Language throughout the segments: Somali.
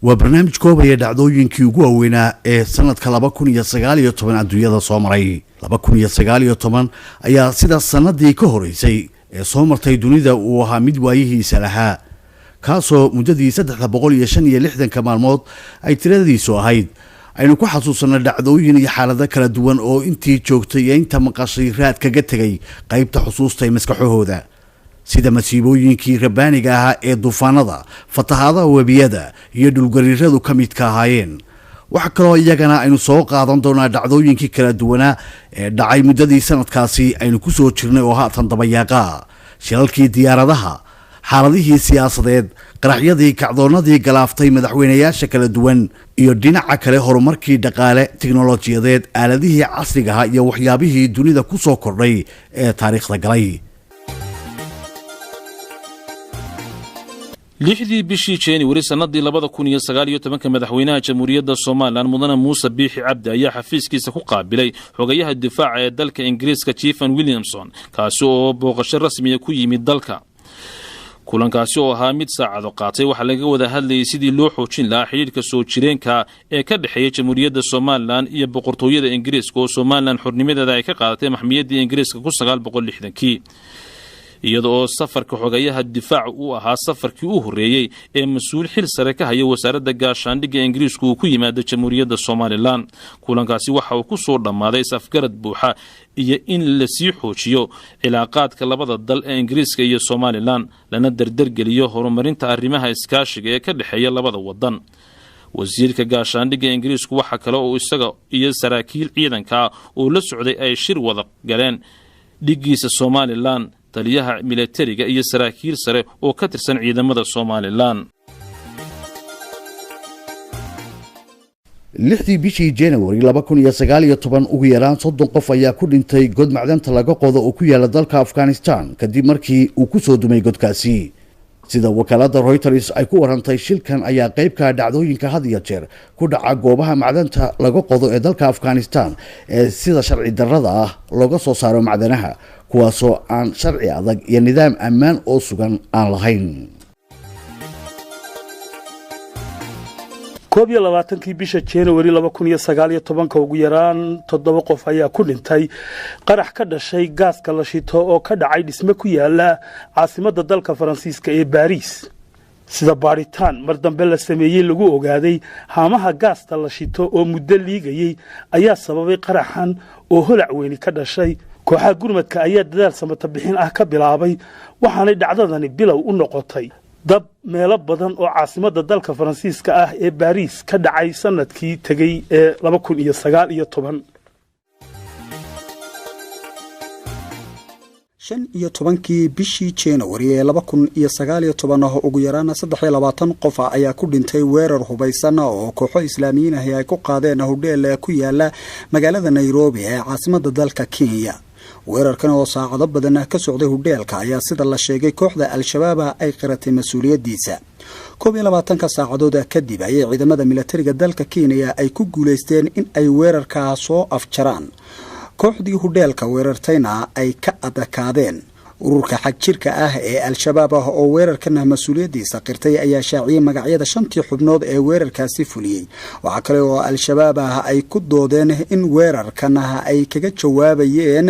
وبرنامج كوبايا dhacdooyinkii ugu waaweynaa ee sanadka 2019 adduunyada soo maray 2019 ayaa sida sanadii ka horeysay ee soo martay dunida uu ahaa mid waayihiisa lahaa kaasoo muddadii 365 maalmood ay tiradiisu ahayd aynu ku xasuusano dhacdooyin iyo xaalado kala duwan oo intii joogtay iyo inta maqashay raad kaga tagay qaybta xusuusta ee maskaxahooda sida masiibooyinkii rabaaniga ahaa ee duufaanada fatahaadaha webiyada iyo dhulgariiradu ka midka ahaayeen waxa kaloo iyagana aynu soo qaadan doonaa dhacdooyinkii kala duwanaa ee dhacay muddadii sanadkaasi aynu ku soo jirnay oo haatan dabayaaqa shilalkii diyaaradaha xaaladihii siyaasadeed qaraxyadii kacdoonadii galaaftay madaxweynayaasha kala duwan iyo dhinaca kale horumarkii dhaqaale tiknoolajiyadeed aaladihii casriga ah iyo waxyaabihii dunida ku soo kordhay ee taariikhda galay lixdii bishii January sanadii 2019 madaxweynaha jamhuuriyadda Soomaaliland mudane Muuse Biixi Cabdi ayaa xafiiskiisa ku qaabilay xogayaha difaaca ee dalka Ingiriiska Stephen Williamson kaasi oo booqasho rasmi ah ku yimid dalka kulankaasi oo ahaa mid saacado qaatay waxa laga wada hadlayay sidii loo xoojin lahaa xiriirka soo jireenka ee ka dhaxeeya jamhuuriyadda Soomaaliland iyo boqortooyada Ingiriiska oo Soomaaliland xornimadeeda ay ka qaadatay maxkamiyadda Ingiriiska 1960 iyadoo safarka xogayaha difaac uu ahaa safarkii uu horeeyay ee mas'uul xil sare ka haya wasaaradda gaashaandhigga Ingiriisku uu ku yimaado jamhuuriyadda Soomaaliland kulankaasi waxa uu ku soo dhamaaday safgarad buuxa iyo in la sii xoojiyo cilaaqaadka labada dal ee Ingiriiska iyo Soomaaliland lana dardargeliyo horumarinta arrimaha iskaashiga ee ka dhaxeeya labada wadan wasiirka gaashaandhigga Ingiriisku waxa kale oo isaga iyo saraakiil ciidanka oo la socday ay shir wada galeen dhigiisa Soomaaliland taliyaha militariga iyo saraakiil sare oo ka tirsan ciidamada Soomaaliland lixdii bishii January 2019 ugu yaraan 30 qof ayaa ku dhintay god macdanta laga qodo oo ku yaala dalka Afghanistan kadib markii uu ku soo dumay godkaasi sida wakaalada Reuters ay ku warantay shilkan ayaa qayb ka dhacdooyinka had iyo jeer ku dhaca goobaha macdanta laga qodo ee dalka Afghanistan ee sida sharci darrada ah looga soo saaro macdanaha kuwaasoo aan sharci adag iyo nidaam ammaan oo sugan aan lahayn 22 bisha January 2019 ugu yaraan 7 qof ayaa ku dhintay qarax ka dhashay gaaska la shito oo ka dhacay dhisme ku yaala caasimadda dalka Faransiiska ee Paris sida baaritaan mar dambe la sameeyay lagu ogaaday haamaha gaasta la shito oo muddo liigayay ayaa sababay qaraxan oo holac weyn ka dhashay kooxaha gurmadka ayaa dadaal samata bixin ah ka bilaabay waxaana dhacdadani bilow u noqotay dab meelo badan oo caasimadda dalka Faransiiska ah ee Paris ka dhacay sanadkii tagay ee 2019 15 bishii January ee 2019 ugu yaraan 23 qof ayaa ku dhintay weerar hubaysan oo kooxo Islaamiyiin ah ay ku qaadeen hodheel ku yaala magaalada Nairobi ee caasimadda dalka Kenya weerarkan oo saacado badan ka socday hodheelka ayaa sida la sheegay kooxda Al-Shabaab ay qiratay mas'uuliyadiisa 12 saacadood kadib ay ciidamada militariga dalka Kenya ay ku guuleysteen in ay weerarka soo afjaraan kooxdii hodheelka weerartayna ay ka adkaadeen ururka xagjirka ah ee al-shabaab ah oo weerarkan mas-uuliyadiisa qirtay ayaa shaaciyay magacyada 5 xubnood ee weerarkaasi fuliyay. waxa kale oo al-shabaab ay ku doodeen in weerarkan ay kaga jawaabayeen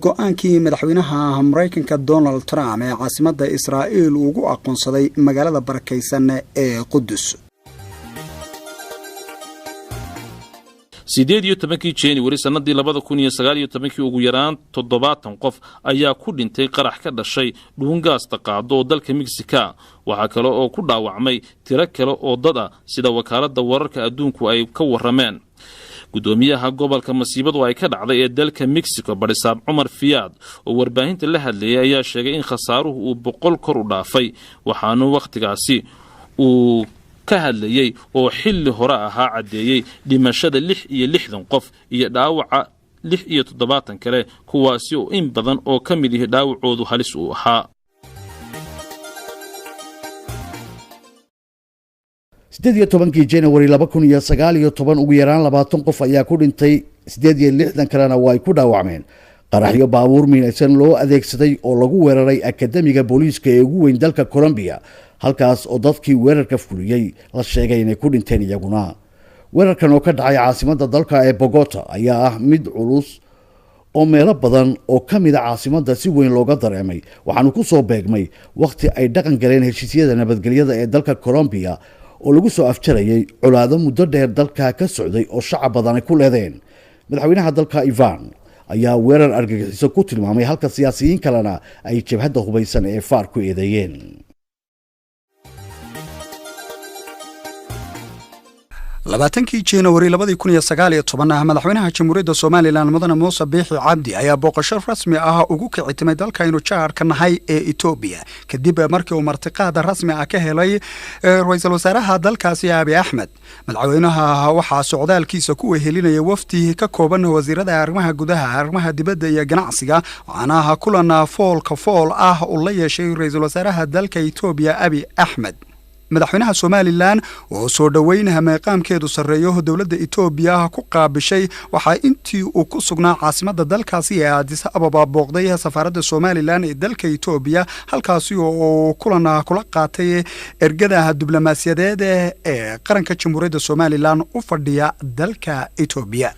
go'aankii madaxweynaha Mareykanka Donald Trump ee caasimadda Israa'iil ugu aqoonsaday magaalada barakeysan ee Qudus. 18 January sanadii 2019 ugu yaraan 70 qof ayaa ku dhintay qarax ka dhashay dhuungaasta qaado oo dalka Mexico. waxa kale oo ku dhaawacmay tiro kale oo dad ah sida wakaaladda wararka adduunku ay ka warameen. gudoomiyaha gobolka masiibadu ay ka dhacday ee dalka Mexico Barisaab Cumar Fiyaad oo warbaahinta la hadlayay ayaa sheegay in khasaaruhu uu 100 kor u dhaafay waxaana waqtigaasi uu ka hadlayay oo xilli hore ahaa cadeeyay dhimashada 66 qof iyo dhaawaca 76 kale kuwaasi oo in badan oo ka mid ah dhaawacoodu halis u ahaa. 18 January 2019 ugu yaraan 20 qof ayaa ku dhintay 68 kalena way ku dhaawacmeen qaraxyo baabuur miinaysan loo adeegsaday oo lagu weeraray akademiga booliiska ee ugu weyn dalka Colombia halkaas oo dadkii weerarka fuliyay la sheegay inay ku dhinteen iyaguna. weerarkan oo ka dhacay caasimadda dalka ee Bogota ayaa ah mid culus oo meelo badan oo ka mid ah caasimadda si weyn looga dareemay waxaanu ku soo beegmay waqti ay dhaqan galeen heshiisyada nabadgelyada ee dalka Colombia oo lagu soo afjarayay colaado muddo dheer dalka ka socday oo shacab badan ay ku leedeen. madaxweynaha dalka Ivan ayaa weerar argagixiso ku tilmaamay halka siyaasiyiin kalena ay jabhadda hubaysan ee FARC ku eedeeyeen. 20 January 2019 madaxweynaha Jamhuuriyadda Soomaaliland Mudane Muuse Biixi Cabdi ayaa booqasho rasmi ah ugu kicitimay dalka inuu jaarka nahay ee Ethiopia kadib markii uu martiqaad rasmi ah ka helay ra'iisul wasaaraha dalkaasi Abiy Ahmed. madaxweynaha waxaa socdaalkiisa ku wehelinaya wafdi ka kooban wasiirada arrimaha gudaha, arrimaha dibadda iyo ganacsiga waxaana kulan fool ah oo la yeeshay ra'iisul wasaaraha dalka Ethiopia Abiy Ahmed. madaxweynaha Soomaaliland oo soo dhaweynaha meeqaamkeedu sareeyo dawladda Ethiopia ku qaabishay waxa intii uu ku sugnaa caasimadda dalkaasi ee Addis Ababa booqday safaaradda Soomaaliland ee dalka Ethiopia halkaasi oo kulan kula qaatay ergada diblomaasiyadeed ee qaranka Jamhuuriyadda Soomaaliland u fadhiya dalka Ethiopia.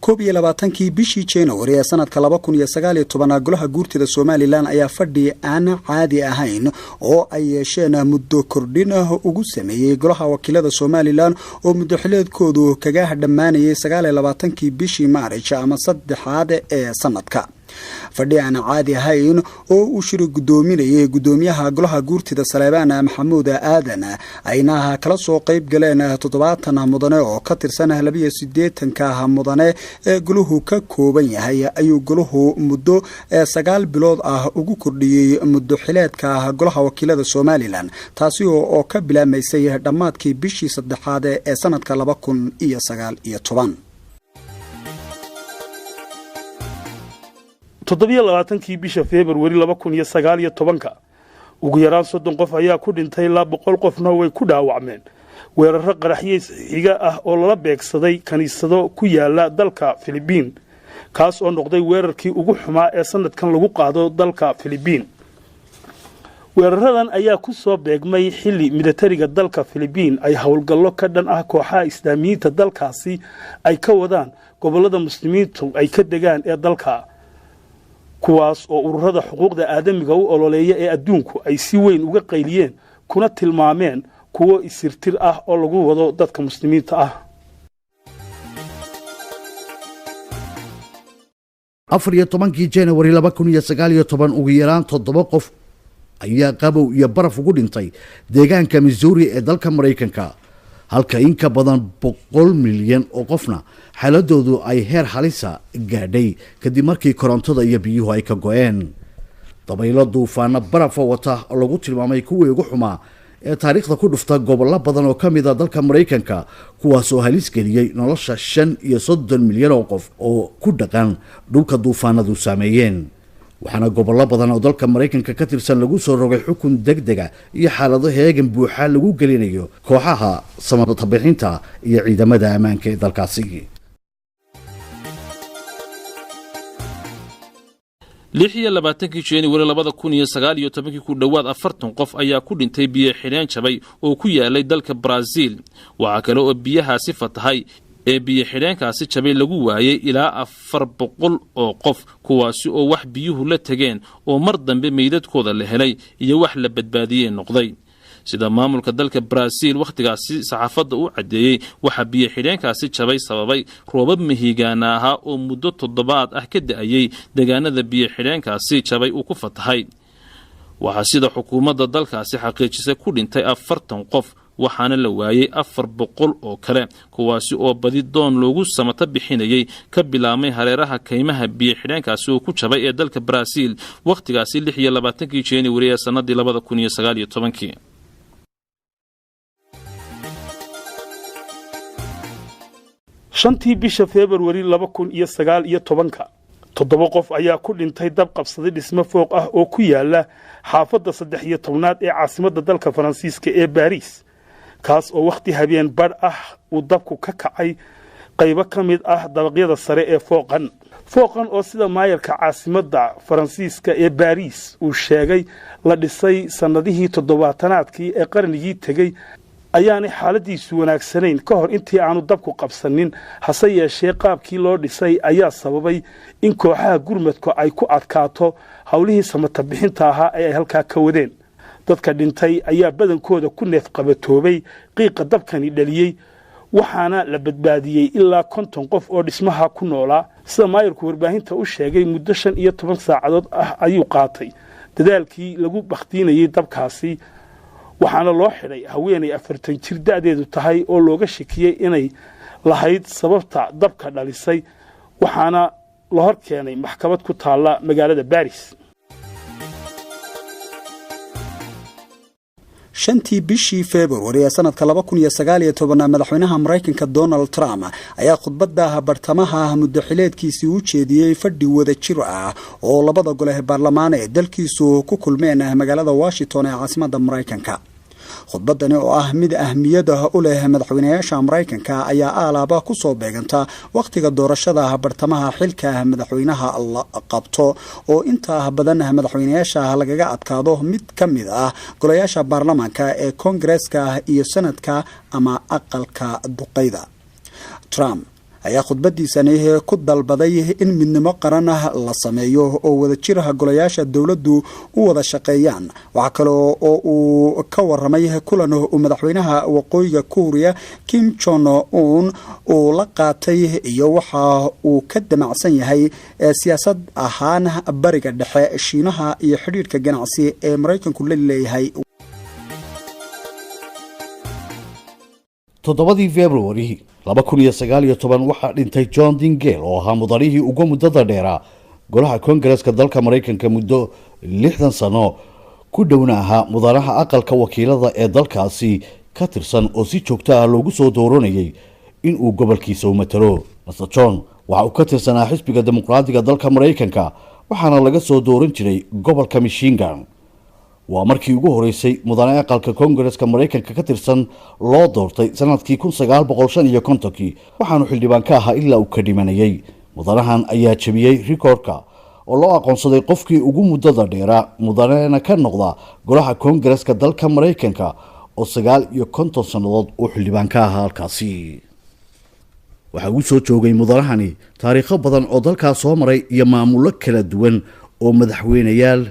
21 bishii January ee sanadka 2019 golaha guurtida Soomaaliland ayaa fadhi aan caadi ahayn oo ay yeesheen muddo kordhin ugu sameeyay golaha wakiilada Soomaaliland oo muddo xileedkoodu kaga dhamaanayay 29 bishii Maarch ama 3 ee sanadka. fadhi aan caadi ahayn oo uu shir gudoominayay gudoomiyaha golaha guurtida Saleebaan Maxamuud Aadan ayna kala soo qayb galeen 70 mudane oo ka tirsan 82 mudane ee goluhu ka kooban yahay ayuu goluhu muddo 9 bilood ah ugu kordhiyay muddo xileedka golaha wakiilada Soomaaliland taasi oo ka bilaamaysay dhamaadkii bishii 3 ee sanadka 2019. 27 bisha February 2019 ugu yaraan 30 qof ayaa ku dhintay 100 qofna way ku dhaawacmeen weerar qaraxyo xiga ah oo la beegsaday kaniisado ku yaala dalka Philippines kaas oo noqday weerarkii ugu xumaa ee sanadkan lagu qaado dalka Philippines. weeraradan ayaa ku soo beegmay xilli militariga dalka Philippines ay howlgallo ka dhan ah kooxaha Islaamiyiinta dalkaasi ay ka wadaan gobolada muslimiintu ay ka degaan ee dalka kuwaas oo ururada xuquuqda aadamiga u ololeeya ee adduunku ay si weyn uga qayliyeen kuna tilmaameen kuwo isirtir ah oo lagu wado dadka muslimiinta ah. 14 January 2019 ugu yaraan 7 qof ayaa qabow iyo baraf ugu dhintay deegaanka Missouri ee dalka Mareykanka halka in ka badan 100 milyan oo qofna xaaladoodu ay heer halisa gaadhay kadib markii korontada iyo biyuhu ay ka go'een. dabaylo duufaano baraf wata oo lagu tilmaamay kuwii ugu xumaa ee taariikhda ku dhufta gobollo badan oo ka mid ah dalka Mareykanka kuwaas oo halis geliyay nolosha 35 milyan oo qof oo ku dhaqan dhulka duufaanadu saameeyeen. waxaana gobollo badan oo dalka Mareykanka ka tirsan lagu soo rogay xukun degdega iyo xaalado heegan buuxa lagu gelinayo kooxaha samatabbixinta iyo ciidamada ammaanka ee dalkaasi. 26 January 2019 ku dhawaad 40 qof ayaa ku dhintay biyo xidheen jabay oo ku yaalay dalka Brazil. waxa kale oo biyahaasi fatahay ee biyo xidheenkaasi jabay lagu waayay ilaa 400 oo qof, kuwaasi oo wax biyuhu la tageen oo mar dambe meydadkooda la helay iyo wax la badbaadiyay noqday. sida maamulka dalka Brazil waqtigaasi saxaafadda u cadeeyay waxa biyo xidheenkaasi jabay sababay roobab mahiigaana ah oo muddo toddobaad ah ka da'ayay deegaanada biyo xidheenkaasi jabay uu ku fatahay. waxa sida xukuumadda dalkaasi xaqiijisay ku dhintay 40 qof, waxaana la waayay 400 oo kale, kuwaasi oo badi doon loogu samata bixinayay ka bilaabmay hareeraha kaymaha biyo xidheenkaasi oo ku jabay ee dalka Brazil waqtigaasi 26 January ee sanadii 2019. shantii bisha February 2019 toddoba qof ayaa ku dhintay dab qabsaday dhismo fooq ah oo ku yaala xaafadda 13aad ee caasimadda dalka Faransiiska ee Paris, kaas oo waqti habeen bar ah uu dabku ka kacay qaybo ka mid ah dabaqyada sare ee fooqan oo sida maayarka caasimadda Faransiiska ee Paris uu sheegay la dhisay sanadihii 70aadkii ee qarnigii tagay ayaanay xaaladiisu wanaagsanayn ka hor intii aanu dabku qabsanin. hase yeeshee qaabkii loo dhisay ayaa sababay in kooxaha gurmadku ay ku adkaato hawlihii samata bixinta ahaa ee ay halkaa ka wadeen. dadka dhintay ayaa badankooda ku neef qabatoobay qiiqa dabkani dhaliyay, waxaana la badbaadiyey ilaa 50 qof oo dhismaha ku noolaa. sida maayarku warbaahinta u sheegay muddo 15 saacadood ah ayuu qaatay dadaalkii lagu bakhtiinayay dabkaasi, waxaana loo xidhay haweenay 40 jir da'deedu tahay oo looga shakiyay inay lahayd sababta dabka dhalisay, waxaana la hor keenay maxkamad ku taala magaalada Paris. shantii bishii February ee sanadka 2019 madaxweynaha Mareykanka Donald Trump ayaa khudbadda bartamaha muddaxileedkiisii u jeediyay fadhi wada jir ah oo labada gole ee baarlamaanka ee dalkiisu ku kulmeen magaalada Washington ee caasimadda Mareykanka. khudbadani oo ah mid ahmiyad u leh madaxweynayaasha Mareykanka ayaa alaaba ku soo beeganta waqtiga doorashada bartamaha xilka madaxweynaha la qabto oo inta badan madaxweynayaasha lagaga adkaado mid ka mid ah golayaasha baarlamaanka ee Koongareeska iyo Senadka ama aqalka duqeyda. Trump ayaa khudbadiisani ku dalbaday in midnimo qaran la sameeyo oo wada jiraha golayaasha dawladdu u wada shaqeeyaan. waxa kale oo uu ka waramay kulan uu madaxweynaha waqooyiga Korea Kim Jong Un uu la qaatay iyo waxa uu ka damacsan yahay siyaasad ahaan bariga dhexe, Shiinaha iyo xiriirka ganacsi ee Mareykanku la leeyahay. 7 February 2019 waxaa dhintay John Dingell oo ahaa mudanihii ugu muddada dheeraa golaha Koongareeska dalka Mareykanka muddo 60 sano ku dhowna ahaa mudanaha aqalka wakiilada ee dalkaasi ka tirsan oo si joogto ah loogu soo dooranayay in uu gobolkiisa u matalo. Mr. John waxa uu ka tirsanaa xisbiga dimuqraadiga dalka Mareykanka waxaana laga soo dooran jiray gobolka Michigan. waa markii ugu horeysay mudane aqalka Koongareeska Mareykanka ka tirsan loo doortay sanadkii 1950 waxaanu xildhibaan ka ahaa ilaa uu ka dhimanayay. mudanahan ayaa jabiyay rikoorka oo loo aqoonsaday qofkii ugu muddada dheeraa mudanena ka noqda golaha Koongareeska dalka Mareykanka oo 59 sanadood uu xildhibaan ka ahaa halkaasi. waxa uu soo joogay mudanahani taariikho badan oo dalkaas soo maray iyo maamulo kala duwan oo madaxweynayaal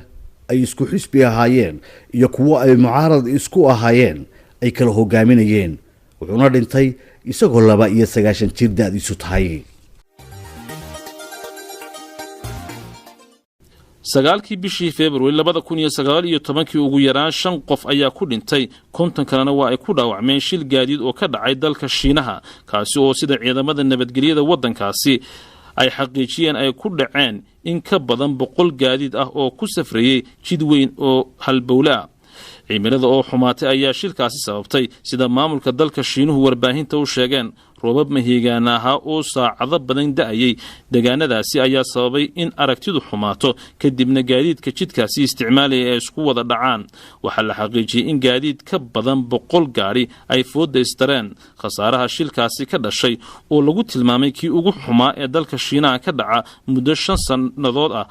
ay isku xisbi ahaayeen iyo kuwa ay mucaarad isku ahaayeen ay kala hogaaminayeen. wuxuuna dhintay isagoo 92 jir da'diisu tahay. 9 bishii February 2019 ugu yaraan 5 qof ayaa ku dhintay, 50 kalena waa ay ku dhaawacmeen shil gaadiid oo ka dhacay dalka Shiinaha, kaasi oo sida ciidamada nabadgelyada wadankaasi ay xaqiijiyeen ay ku dhaceen in ka badan 100 gaadiid ah oo ku safrayay jid weyn oo halbowla. cimilada oo xumaatay ayaa shilkaasi sababtay sida maamulka dalka Shiinuhu warbaahinta u sheegeen roobab mahiigaan ah oo saacado badan da'ayay. deegaanadaasi ayaa sababay in aragtidu xumaato kadibna gaadiidka jidkaasi isticmaalaya ay isku wada dhacaan. waxaa la xaqiijiyay in gaadiid ka badan 100 gaari ay fooda istareen. khasaaraha shilkaasi ka dhashay oo lagu tilmaamay kii ugu xumaa ee dalka Shiinaha ka dhaca muddo 5 sanadood ah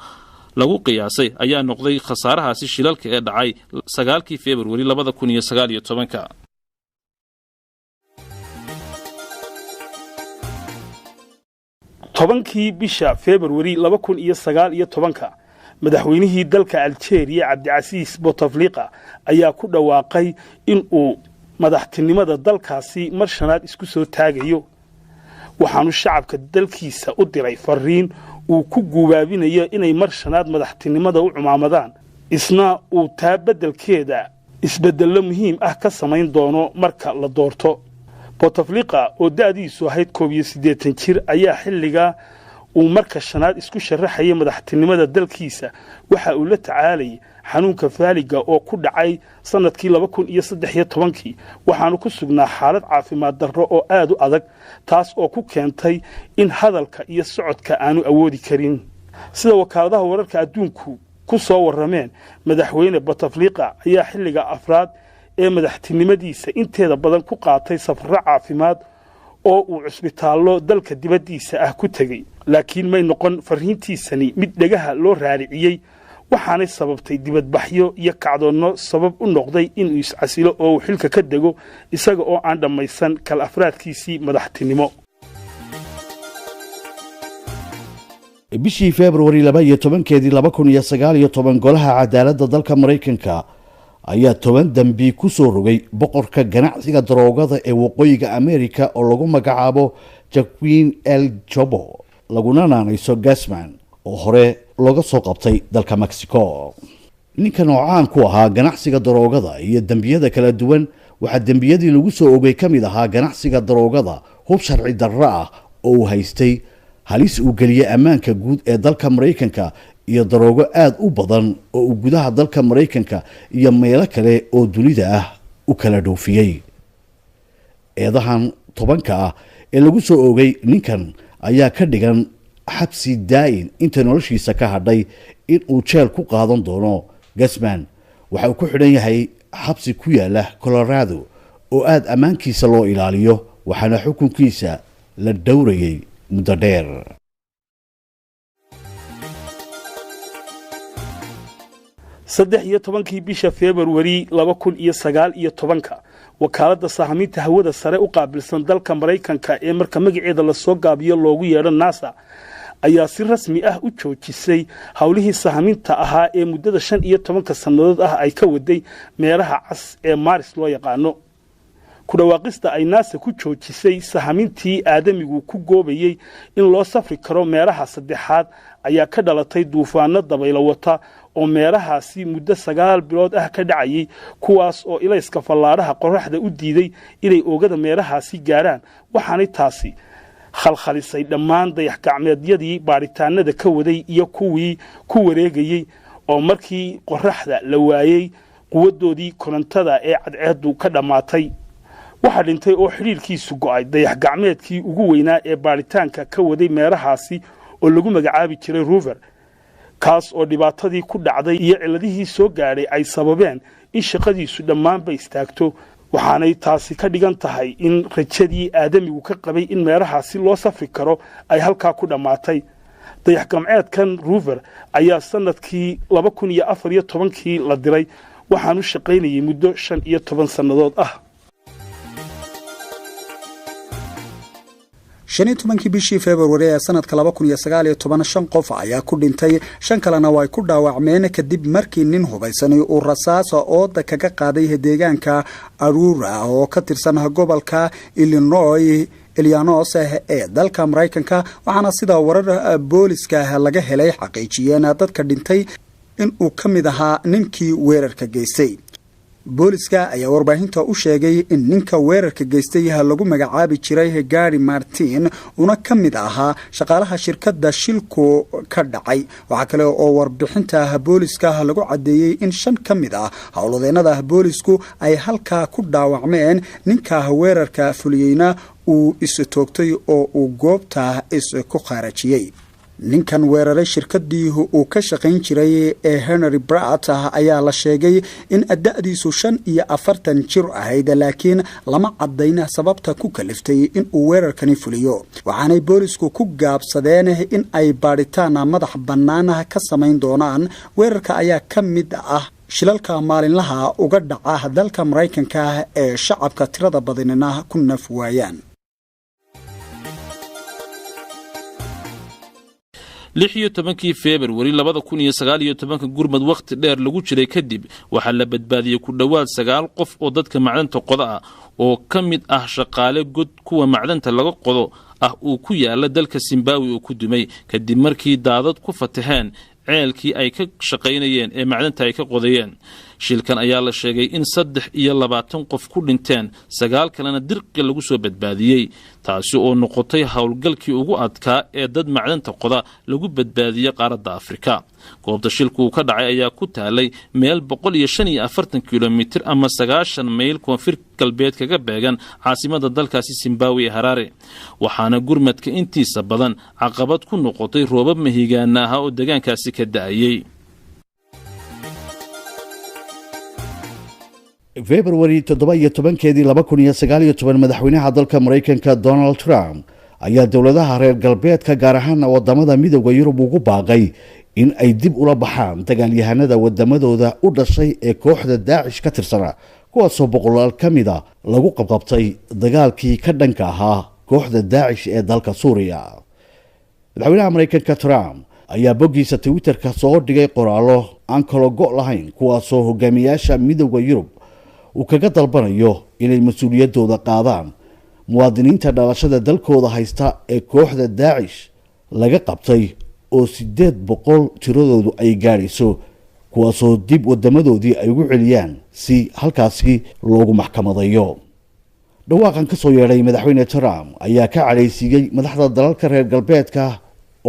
lagu qiyaasay ayaa noqday khasaarahaasi shilalka ee dhacay 9 February 2019. tobankii bisha February 2019 madaxweynihii dalka Algeria Cabdicasiis Bouteflika ayaa ku dhawaaqay in uu madaxtinimada dalkaasi mar shanaad isku soo taagayo. waxaanu shacabka dalkiisa u diray fariin uu ku guubaabinayo inay mar shanaad madaxtinimada u cumaamadaan, isna uu taa beddelkeeda isbeddello muhiim ah ka samayn doono marka la doorto. Bouteflika oo da'diisu ahayd 81 jir ayaa xilliga uu marka shanaad isku sharaxayay madaxtinimada dalkiisa waxa uu la tacaalay xanuunka faaliga oo ku dhacay sanadkii 2013 waxaanu ku sugnaa xaalad caafimaad darro oo aad u adag, taas oo ku keentay in hadalka iyo socodka aanu awoodi karin. sida wakaaladaha wararka adduunku ku soo warameen, madaxweyne Bouteflika ayaa xilliga afraad ee madaxtinimadiisa inteeda badan ku qaatay safarro caafimaad oo uu cusbitaallo dalka dibaddiisa ah ku tegay, laakiin may noqon fariintiisani mid dhagaha loo raariciyey, waxaanay sababtay dibadbaxyo iyo kacdoonno sabab u noqday inuu iscasilo oo uu xilka ka dego isaga oo aan dhammaysan kala afraadkiisii madaxtinimo. bishii February 2019 golaha cadaaladda dalka Mareykanka ayaa 10 dambi ku soo rogay boqorka ganacsiga daroogada ee waqooyiga Amerika oo lagu magacaabo Joaquin El Chapo laguna naanayso Guzman oo hore looga soo qabtay dalka Mexico. ninkan oo caan ku ahaa ganacsiga daroogada iyo dambiyada kala duwan, waxa dambiyadii lagu soo ogay kamid ahaa ganacsiga daroogada, hub sharci darro ah oo uu haystay, halis uu geliyay ammaanka guud ee dalka Mareykanka iyo daroogo aad u badan oo uu gudaha dalka Mareykanka iyo meelo kale oo dunida ah u kala dhoofiyay. eedahan 10 ah ee lagu soo ogay ninkan ayaa ka dhigan xabsi daayin inta noloshiisa ka hadhay in uu jeel ku qaadan doono. Guzman waxa uu ku xidhan yahay xabsi ku yaala Colorado oo aad ammaankiisa loo ilaaliyo, waxaana xukunkiisa la dhowrayay muddo dheer. 13 bisha February 2019 wakaaladda sahaminta hawada sare u qaabilsan dalka Mareykanka ee marka magaceeda la soo gaabiyo loogu yeedho NASA ayaa si rasmi ah u joojisay hawlihii sahaminta ahaa ee muddada 15 sanadood ah ay ka waday meelaha cas ee Mars loo yaqaano. ku dhawaaqista ay NASA ku joojisay sahamintii aadamigu ku goobayay in loo safri karo meelaha saddexaad ayaa ka dhalatay duufaano dabaylo wata oo meelahaasi muddo 9 bilood ah ka dhacayay, kuwaas oo ilayska fallaaraha qoraxda u diiday inay oogada meelahaasi gaaraan, waxaanay taasi khalkhalisay dhammaan dayax-gacmeedyadii baaritaanada ka waday iyo kuwii ku wareegayay oo markii qoraxda la waayay quwadoodii korontada ee cadceedu ka dhamaatay. waxa dhintay oo xiriirkiisu go'ay dayax-gacmeedkii ugu weynaa ee baaritaanka ka waday meelahaasi oo lagu magacaabi jiray Rover, kaas oo dhibaatadii ku dhacday iyo ciladihii soo gaaray ay sababeen in shaqadiisu dhammaanba istaagto. waxaanay taasi ka dhigan tahay in rajadii aadamigu ka qabay in meelahaasi loo safri karo ay halkaa ku dhammaatay. dayax-gacmeedkan Rover ayaa sanadkii 2014 la diray, waxaanu shaqaynayay muddo 15 sannadood ah. 15 bishii February ee sanadka 2019 5 qof ayaa ku dhintay, 5 kalena way ku dhaawacmeen kadib markii nin hubaysanay uu rasaas ooda kaga qaaday deegaanka Aurora oo ka tirsan gobolka Illinois ee dalka Mareykanka. waxaana sida warar booliska laga helay xaqiijiyeen dadka dhintay in uu kamid ahaa ninkii weerarka geystay. booliska ayaa warbaahinta u sheegay in ninka weerarka geystay lagu magacaabi jiray Gary Martin una kamid ahaa shaqaalaha shirkadda shilku ka dhacay. waxa kale oo warbixinta booliska lagu cadeeyay in 5 kamid ah howlwadeennada boolisku ay halka ku dhaawacmeen, ninka weerarka fuliyayna uu is toogtay oo uu goobta is ku kharajiyay. ninkan weeraray shirkadii uu ka shaqayn jiray ee Henry Bratt ayaa la sheegay in da'diisu 45 jir ahayd laakiin lama cadayna sababta ku kaliftay in uu weerarkani fuliyo waxaanay boolisku ku gaabsadeen in ay baaritaan madax bannaan ka samayn doonaan weerarka ayaa ka mid ah shilalka maalinlaha uga dhaca dalka Mareykanka ee shacabka tirada badanina ku naf waayaan 16 February 2019 gurmad waqti dheer lagu jiray kadib waxa la badbaadiyay ku dhawaad 9 qof oo dadka macdanta qodo ah oo kamid ah shaqaale god kuwa macdanta laga qodo ah uu ku yaala dalka Zimbabwe oo ku dumay kadib markii daadad ku fataheen ceelkii ay ka shaqaynayeen ee macdanta ay ka qodayeen shilkan ayaa la sheegay in 23 qof ku dhinteen 9 kalena dirqi lagu soo badbaadiyay taasi oo noqotay hawlgalkii ugu adkaa ee dad macdanta qoda lagu badbaadiyay qaaradda Afrika goobta shilku ka dhacay ayaa ku taalay meel 145 kilomitir ama 90 mayl koonfur galbeed kaga beegan caasimadda dalkaasi Zimbabwe Harare waxaana gurmadka intiisa badan caqabad ku noqotay roobab mahigaana ah oo deegaankaasi ka da'ayay February 17keedii 2019 madaxweynaha dalka Mareykanka Donald Trump ayaa dawladaha reer galbeedka gaar ahaan wadamada midowga Yurub ugu baaqay in ay dib ula baxaan dagaalyahanada wadamadooda u dhashay ee kooxda Daesh ka tirsana kuwaasoo boqolaal kamida lagu qabqabtay dagaalkii ka dhanka ahaa kooxda Daesh ee dalka Suuriya madaxweynaha Mareykanka Trump ayaa boggiisa Twitterka soo dhigay qoraallo aan kala go' lahayn kuwaasoo hogaamiyaasha midowga Yurub uu kaga dalbanayo inay mas'uuliyadooda qaadaan muwaadiniinta dhalashada dalkooda haysta ee kooxda Daesh laga qabtay oo 800 tiradoodu ay gaarayso kuwaasoo dib wadamadoodii ay ugu celiyaan si halkaasi loogu maxkamadayo dhawaaqan ka soo yeedhay madaxweyne Trump ayaa ka calaysiiyay madaxda dalalka reer galbeedka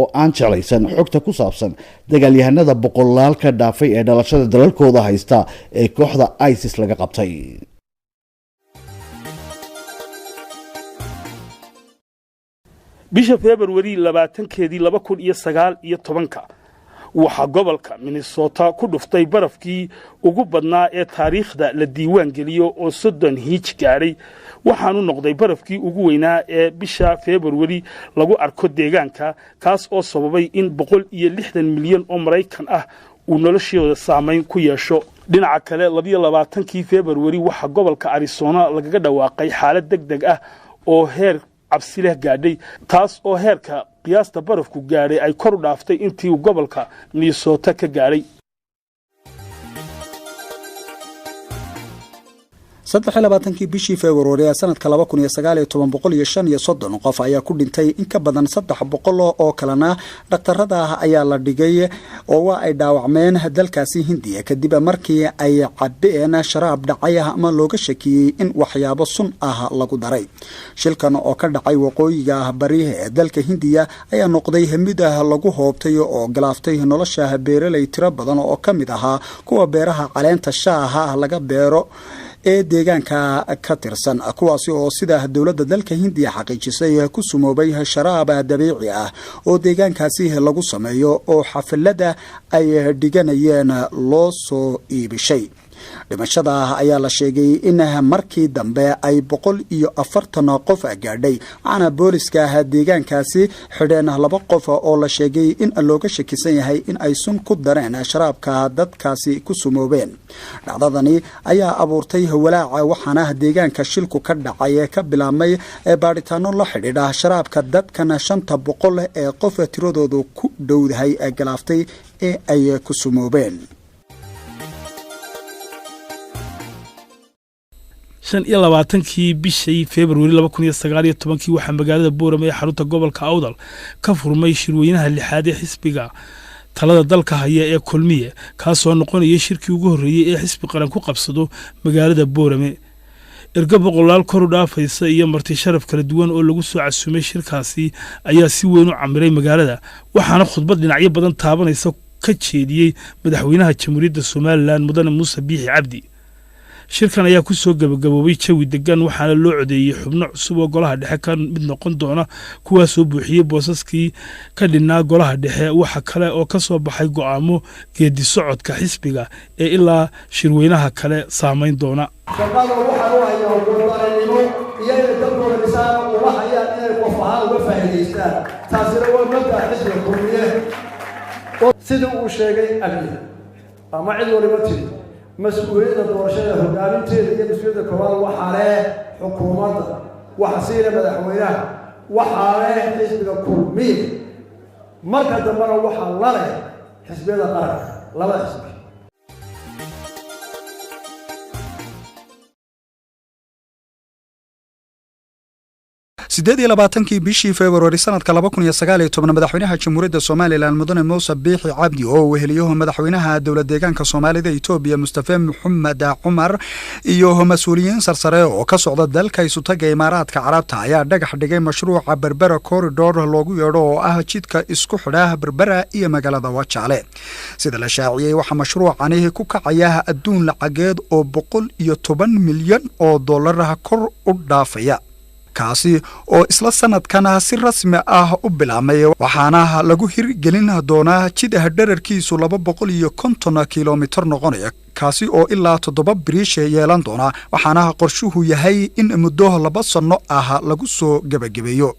oo aan jeclaysan xogta ku saabsan dagaalyahanada boqolaal ka dhaafay ee dhalashada dalalkooda haysta ee kooxda ISIS laga qabtay bisha February 20keedii 2019 waxa gobolka Minnesota ku dhuftay barafkii ugu badnaa ee taariikhda la diiwaan geliyo oo 30 hiij gaaray waxaanu noqday barafkii ugu weynaa ee bisha February lagu arko deegaanka kaas oo sababay in 160 milyan oo Mareykan ah uu noloshooda saameyn ku yeesho dhinaca kale 22kii February waxa gobolka Arizona lagaga dhawaaqay xaalad degdeg ah oo heer cabsi leh gaadhay taas oo heerka qiyaasta barafku gaaray ay kor u dhaaftay intii uu gobolka Minnesota ka gaaray 23kii bishii February sanadka 2019 qof ayaa ku dhintay in ka badan 300 oo kalena dhaqtarada ayaa la dhigay oo waa ay dhaawacmeen dalkaasi Hindiya kadib markii ay cabeen sharaab dhacay ama looga shakiyay in waxyaabo sun ah lagu daray shilkan oo ka dhacay waqooyiga bari ee dalka Hindiya ayaa noqday mid lagu hoobtay oo galaaftay nolosha beeraley tiro badan oo kamid ahaa kuwa beeraha caleenta shaaha laga beero ee deegaanka ka tirsan kuwaasi oo sida dawladda dalka Hindiya xaqiijisay ku sumoobay sharaab dabiici ah oo deegaankaasi lagu sameeyo oo xafladda ay dhiganayeen loo soo iibishay dhimashada ayaa la sheegay in markii dambe ay 140 qof gaadhay ana booliska deegaankaasi xidheen 2 qof oo la sheegay in looga shakisan yahay in ay sun ku dareen sharaabka dadkaasi ku sumoobeen dhacdadani ayaa abuurtay walaac waxaana deegaanka shilku ka dhacay ka bilaabmay baaritaano la xidhiidha sharaabka dadkan 500 ee qof tiradoodu ku dhowdahay galaaftay ee ay ku sumoobeen 25kii bishii February 2019 waxa magaalada Boorame ee xarunta gobolka Awdal ka furmay shirweynaha lixaad ee xisbiga talada dalka haya ee Kulmiye kaasoo noqonaya shirkii ugu horeeyay ee xisbi qaran ku qabsado magaalada Boorame erga boqolaal kor u dhaafaysa iyo marti sharaf kala duwan oo lagu soo casuumay shirkaasi ayaa si weyn u camiray magaalada waxaana khudbad dhinacyo badan taabanaysa ka jeediyay madaxweynaha Jamhuuriyadda Soomaaliland Mudane Muuse Biixi Cabdi shirkan ayaa ku soo gabagaboobay jawi degan waxaana loo codeeyey xubno cusub oo golaha dhexe ka mid noqon doona kuwaas soo buuxiyey boosaskii ka dhinaa golaha dhexe waxa kale oo ka soo baxay go'aamo geedi socodka xisbiga ee ilaa shirweynaha kale saameyn doona shaqada waxa uu hayo waddanimo iyo dadkooda dhisaan uga hayaan inay qof ahaan uga faa'iidaystaan taasina waa mabda xisbiga kulmiye sidii uu sheegay abdi ama cid waliba tiri mas'uuliyadda doorashada hogaaminteeda iyo mas'uuliyadda koowaad waxaa leh xukuumadda waxa siina madaxweynaha waxaa leh xisbiga kulmiye marka dambena waxaa la leh xisbiyada qaranka labada xisbi 28 bishii February sanadka 2019 madaxweynaha Jamhuuriyadda Soomaaliland Mudane Muuse Biixi Cabdi oo weheliyo madaxweynaha dowlad deegaanka Soomaalida Itoobiya Mustafa Maxamed Cumar iyo mas'uuliyiin sarsare oo ka socda dalka isutaga Imaaraadka Carabta ayaa dhagax dhigay mashruuca Berbera Corridor loogu yeedho oo ah jidka isku xidha Berbera iyo magaalada Wajaale sida la shaaciyay waxa mashruucani ku kacaya adduun lacageed oo 110 milyan oo dollar kor u dhaafaya kaasi oo isla sanadkan si rasmi ah u bilaabmay waxaana lagu hirgelin doonaa jid dhererkiisu 250 kilomitir noqonaya kaasi oo ilaa 7 biriish yeelan doona waxaana qorshuhu yahay in muddo 2 sano ah lagu soo gabagabeeyo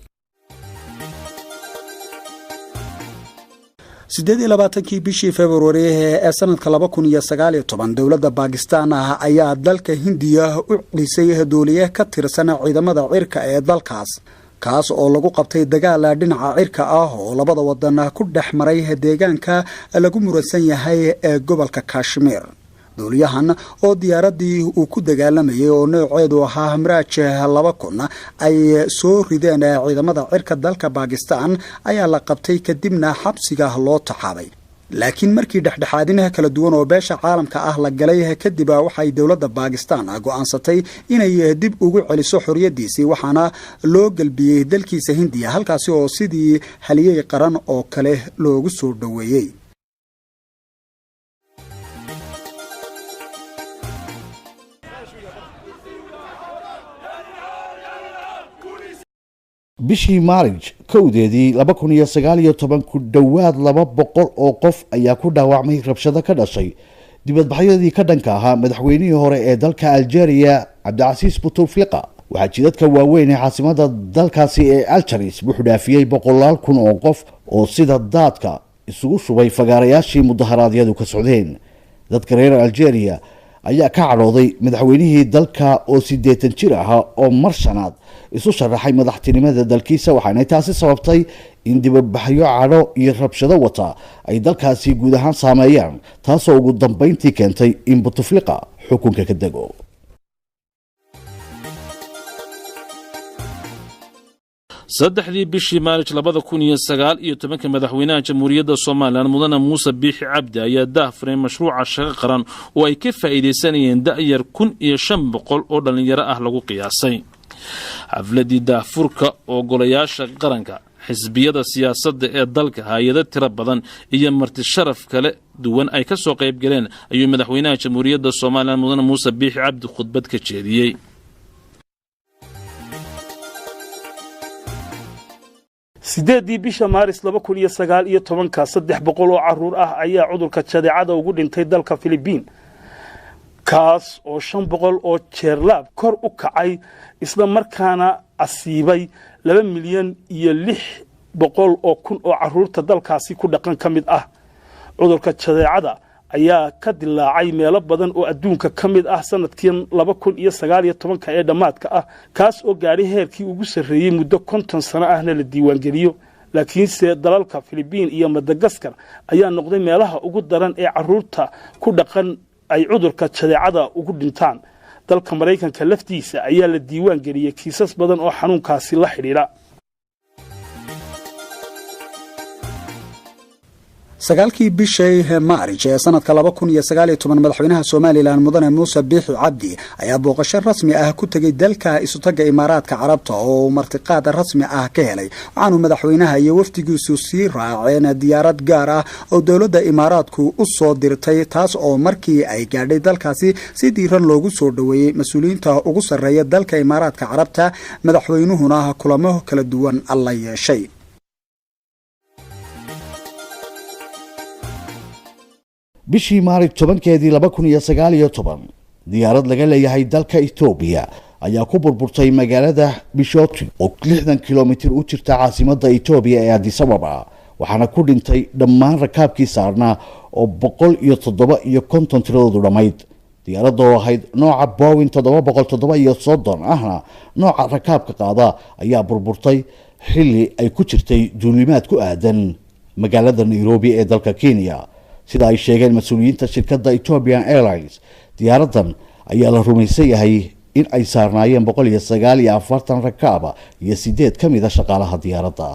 28 bishii February ee sanadka 2019 dawladda Pakistan ayaa dalka Hindiya u celisay dooliye ka tirsan ciidamada cirka ee dalkaas kaas oo lagu qabtay dagaal dhinaca cirka ah oo labada wadan ku dhaxmaray deegaanka lagu muransan yahay ee gobolka Kashmir dooliyahan oo diyaaradii uu ku dagaalamayay oo nooceedu ahaa Miraj 2000 ay soo rideen ciidamada cirka dalka Pakistan ayaa la qabtay kadibna xabsiga loo taxaabay laakiin markii dhexdhexaadinaha kala duwan oo beesha caalamka ah la galay kadib waxay dawladda Pakistan go'aansatay inay dib ugu celiso xorriyadiisa waxaana loo galbiyay dalkiisa Hindiya halkaas oo sidii haliyay qaran oo kale loogu soo dhaweeyay bishii Maarch kowdeedii 2019 ku dhawaad 200 oo qof ayaa ku dhaawacmay rabshado ka dhashay dibadbaxyadii ka dhanka ahaa madaxweynihii hore ee dalka Algeria Abdelaziz Bouteflika waxaa jidadka waaweyn ee caasimada dalkaasi ee Algiers wuxuu dhaafiyay 100,000 oo qof oo sida daadka isugu shubay fagaarayaashii mudaharaadyadu ka socdeen dadka reer Algeria ayaa ka cadhooday madaxweynihii dalka oo 80 jir ah oo mar shanaad isu sharaxay madaxtinimada dalkiisa waxaana taasi sababtay in dibadbaxyo cadho iyo rabshado wata ay dalkaasi guud ahaan saameeyaan taasoo ugu dambeyntii keentay in Bouteflika xukunka ka dago saddexdii bishii Maarch 2019 madaxweynaha Jamhuuriyadda Soomaaliland Mudane Muuse Biixi Cabdi ayaa daahfuray mashruuca shaqo qaran oo ay ka faa'iideysanayeen da'yar 1500 oo dhalinyaro ah lagu qiyaasay xafladii daahfurka oo golayaasha qaranka xisbiyada siyaasadda ee dalka hay'ado tiro badan iyo marti sharaf kale duwan ay ka soo qayb galeen ayuu madaxweynaha Jamhuuriyadda Soomaaliland Mudane Muuse Biixi Cabdi khudbad ka jeediyay sideedii bisha Maaris 2019 300 oo caruur ah ayaa cudurka jadeecada ugu dhintay dalka Philippines kaas oo 500 oo jeerlaab kor u kacay isla markaana asiibay 2 milyan iyo 600 oo kun oo caruurta dalkaasi ku dhaqan kamid ah cudurka jadeecada ayaa ka dilaacay meelo badan oo adduunka kamid ah sanadkii 2019 ee dhamaadka ah kaas oo gaari heerkii ugu sareeyay muddo 50 sano ahna la diiwaan geliyo laakiin se dalalka Philippines iyo Madagascar ayaa noqday meelaha ugu daran ee caruurta ku dhaqan ay cudurka jadeecada ugu dhintaan dalka Mareykanka laftiisa ayaa la diiwaan geliyay kiisas badan oo xanuunkaasi la xiriira sagaalkii bishii maarij ee sanadka 2019 madaxweynaha Soomaaliland mudane Muuse Biixi Cabdi ayaa booqasho rasmi ah ku tagay dalka isutaga Imaaraadka Carabta oo martiqaad rasmi ah ka helay waxaanu madaxweynaha iyo wafdigiisu sii raaceen diyaarad gaar ah oo dawladda Imaaraadku u soo dirtay taas oo markii ay gaadhay dalkaasi si diiran loogu soo dhaweeyay mas'uuliyiinta ugu sarreeya dalka Imaaraadka Carabta madaxweynuhuna kulamo kala duwan alla yeeshay. bishii Maarch 10keedii 2019 diyaarad laga leeyahay dalka Itoobiya ayaa ku burburtay magaalada Bishoti oo 60 kilomitir u jirta caasimadda Itoobiya ee Addis Ababa waxaana ku dhintay dhammaan rakaabkii saarnaa oo 107 tiradoodu dhamayd. diyaaradda oo ahayd nooca Boeing 737 ahna nooca rakaabka qaada ayaa burburtay xilli ay ku jirtay duulimaad ku aadan magaalada Nairobi ee dalka Kenya. sida ay sheegeen mas'uuliyiinta shirkadda Ethiopian Airlines diyaaraddan ayaa la rumaysan yahay in ay saarnaayeen 149 rakaab iyo 8 ka mid ah shaqaalaha diyaaradda.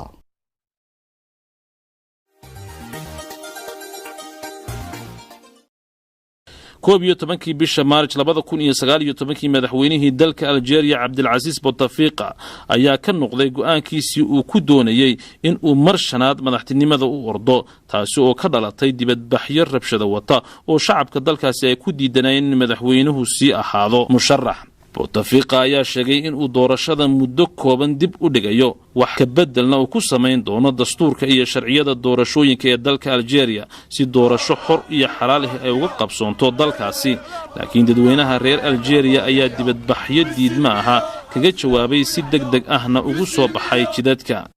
koob iyo tobankii bisha Maarch 2019 madaxweynihii dalka Algeria Cabdilcasiis Bouteflika ayaa ka noqday go'aankiisii uu ku doonayay in uu mar shanaad madaxtinimada u ordo taasi oo ka dhalatay dibadbaxyo rabshado wata oo shacabka dalkaasi ay ku diidanayeen in madaxweynuhu sii ahaado musharax. Bouteflika ayaa sheegay in uu doorashada muddo kooban dib u dhigayo wax ka bedelna uu ku sameyn doono dastuurka iyo sharciyada doorashooyinka ee dalka Algeria si doorasho xor iyo xalaal ah ay uga qabsoonto dalkaasi. laakiin dadweynaha reer Algeria ayaa dibadbaxyo diidma aha kaga jawaabay si degdeg ahna ugu soo baxay jidadka.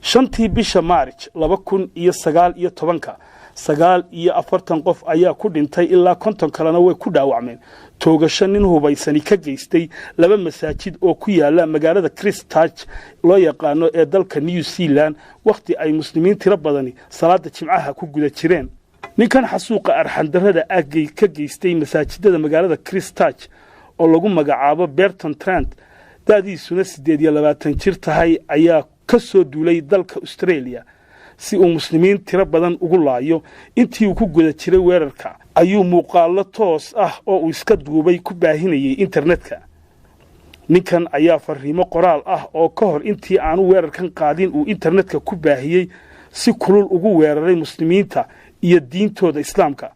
shantii bisha Maarch 2019 49 qof ayaa ku dhintay ilaa 50 kalena way ku dhaawacmeen toogasho nin hubaysani ka geystay laba masaajid oo ku yaala magaalada Christchurch loo yaqaano ee dalka New Zealand waqti ay muslimiin tiro badani salaada jimcaha ku guda jireen. ninkan xasuuqa arxandarrada aagay ka geystay masaajidada magaalada Christchurch oo lagu magacaabo Berton Trent daadiisuna 28 jir tahay ayaa ka soo duulay dalka Australia si uu muslimiin tiro badan ugu laayo. intii uu ku guda jiray weerarka ayuu muuqaalo toos ah oo uu iska duubay ku baahinayay internetka. ninkan ayaa fariimo qoraal ah oo ka hor intii aanu weerarkan qaadin uu internetka ku baahiyay si kulul ugu weeraray muslimiinta iyo diintooda islaamka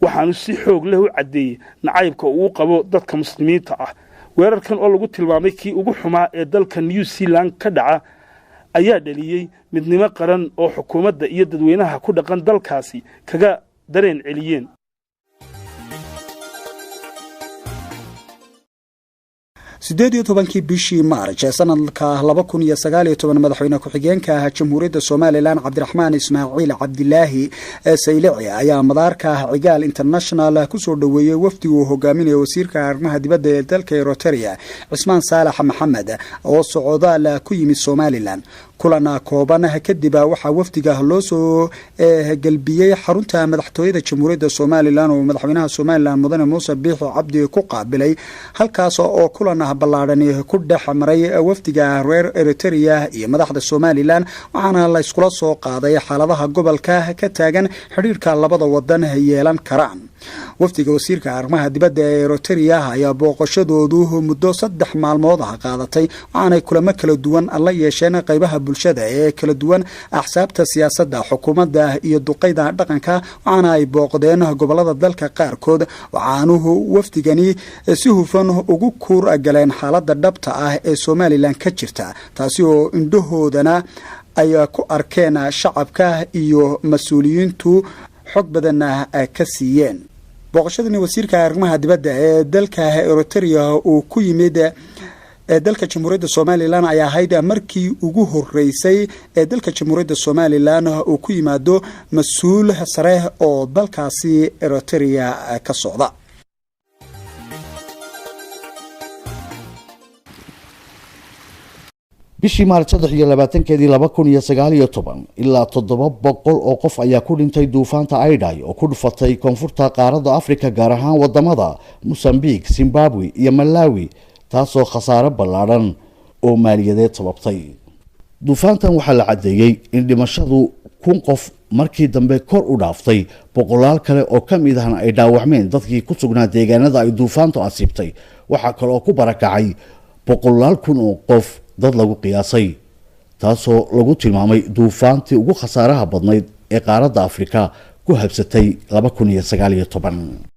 waxaanu si xoog leh u cadeeyay nacaybka uu qabo dadka muslimiinta ah. weerarkan oo lagu tilmaamay kii ugu xumaa ee dalka New Zealand ka dhaca ayaa dhaliyay midnimo qaran oo xukuumadda iyo dadweynaha ku dhaqan dalkaasi kaga dareen celiyeen. sideed tobankii bishii Maarch ee sanadka 2019 madaxweyne ku-xigeenka Jamhuuriyadda Soomaaliland Cabdiraxmaan Ismaaciil Cabdilaahi Saylici ayaa madaarka Cigaal International ku soo dhaweeyay wafdi uu hogaaminayo wasiirka arrimaha dibadda ee dalka Eritrea Cismaan Saalax Maxamed oo socdaal ku yimid Soomaaliland. kulana kooban kadib waxa wafdiga loo soo galbiyay xarunta madaxtooyada Jamhuuriyadda Soomaaliland oo madaxweynaha Soomaaliland mudane Muuse Biixi Cabdi ku qaabilay halkaas oo kulana ballaaran ku dhex maray wafdiga reer Eritrea iyo madaxda Soomaaliland waxaana la iskula soo qaaday xaaladaha gobolka ka taagan xiriirka labada wadan yeelan karaan. wafdiga wasiirka arrimaha dibadda ee Eritrea ayaa booqashadoodu muddo 3 maalmood ah qaadatay waxaana kulamo kala duwan la yeesheen qaybaha bulshada ee kala duwan axsaabta siyaasadda xukuumadda iyo duqeyda dhaqanka waxaana ay booqdeen gobolada dalka qaarkood waxaanuhu wafdigani si hufan ugu kuur galeen xaaladda dhabta ah ee Soomaaliland ka jirta taasi oo indhahoodana ay ku arkeen shacabka iyo mas'uuliyiintu xog badan ka siiyeen. booqashadani wasiirka arrimaha dibadda ee dalka Eritrea uu ku yimid dalka Jamhuuriyadda Soomaaliland ayaa ahayd markii ugu horeysay ee dalka Jamhuuriyadda Soomaaliland uu ku yimaado mas'uul sare oo dalkaasi Eritrea ka socda. bishii Maarch 23keedii 2019 ilaa 700 oo qof ayaa ku dhintay duufaanta Idai oo ku dhufatay koonfurta qaaradda Afrika gaar ahaan wadamada Mozambique, Zimbabwe iyo Malawi taasoo khasaare ballaaran oo maaliyadeed sababtay. duufaantan waxaa la caddeeyey in dhimashadu 1,000 qof markii dambe kor u dhaaftay boqolaal kale oo ka mid ahna ay dhaawacmeen dadkii ku sugnaa deegaanada ay duufaantu asiibtay waxaa kaloo ku barakacay boqolaal kun oo qof dad lagu qiyaasay taasoo lagu tilmaamay duufaantii ugu khasaaraha badnayd ee qaaradda Afrika ku habsatay 2019.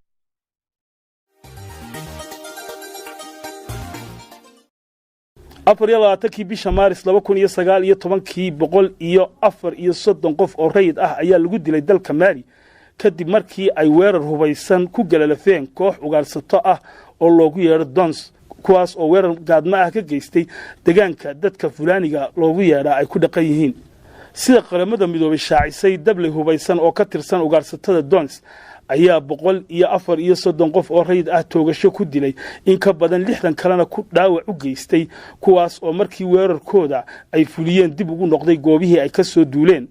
afar iyo labaatankii bisha maaris 2019 134 qof oo rayid ah ayaa lagu dilay dalka Mali kadib markii ay weerar hubaysan ku galalafeen koox ugaarsato ah oo loogu yeero Dons kuwaas oo weerar gaadma ah ka geystay deegaanka dadka Fulaaniga loogu yeero ay ku dhaqan yihiin sida qaramada midoobay shaacisay dable hubaysan oo ka tirsan ugaarsatada Dons ayaa 134 qof oo rayid ah toogasho ku dilay in ka badan 60 kalena ku dhaawac u geystay kuwaas oo markii weerarkooda ay fuliyeen dib ugu noqday goobihii ay ka soo duuleen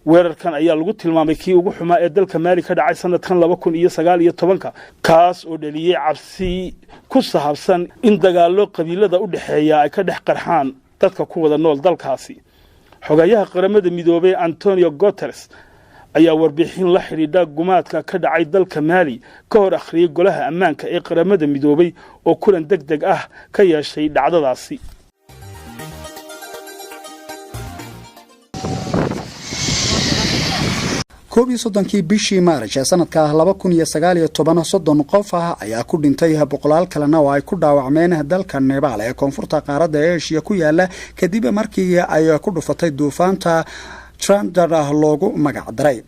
weerarkan ayaa lagu tilmaamay kii ugu xumaa ee dalka Mali ka dhacay sanadkan 2019 kaas oo dhaliyay cabsi ku saabsan in dagaallo qabiilada u dhaxeeya ay ka dhex qarxaan dadka ku wada nool dalkaasi xogayaha qaramada midoobay Antonio Guterres ayaa warbixin la xiriidha gumaadka ka dhacay dalka Mali ka hor akhriyay golaha ammaanka ee qaramada midoobay oo kulan degdeg ah ka yeeshay dhacdadaasi. koob soddonkii bishii Maarch ee sanadka 2019 qof ah ayaa ku dhintay boqolaal kalena oo ay ku dhaawacmeen dalka Nepal ee koonfurta qaaradda Asia ku yaala kadib markii ay ku dhufatay duufaanta Trandara loogu magac daray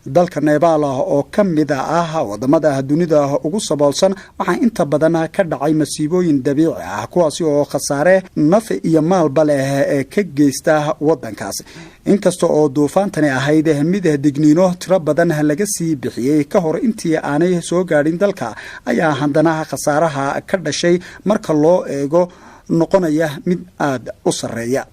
dalka Nepal oo ka mid ah wadamada dunida ugu saboolsan waxa inta badan ka dhacay masiibooyin dabiici ah kuwaas oo khasaare naf iyo maalba leh ka geysta wadankaas inkasta oo duufaantani ahayd mid digniino tiro badan laga sii bixiyay ka hor intii aanay soo gaadhin dalka ayaa haddana khasaaraha ka dhashay marka loo eego noqonaya mid aad u sareeya.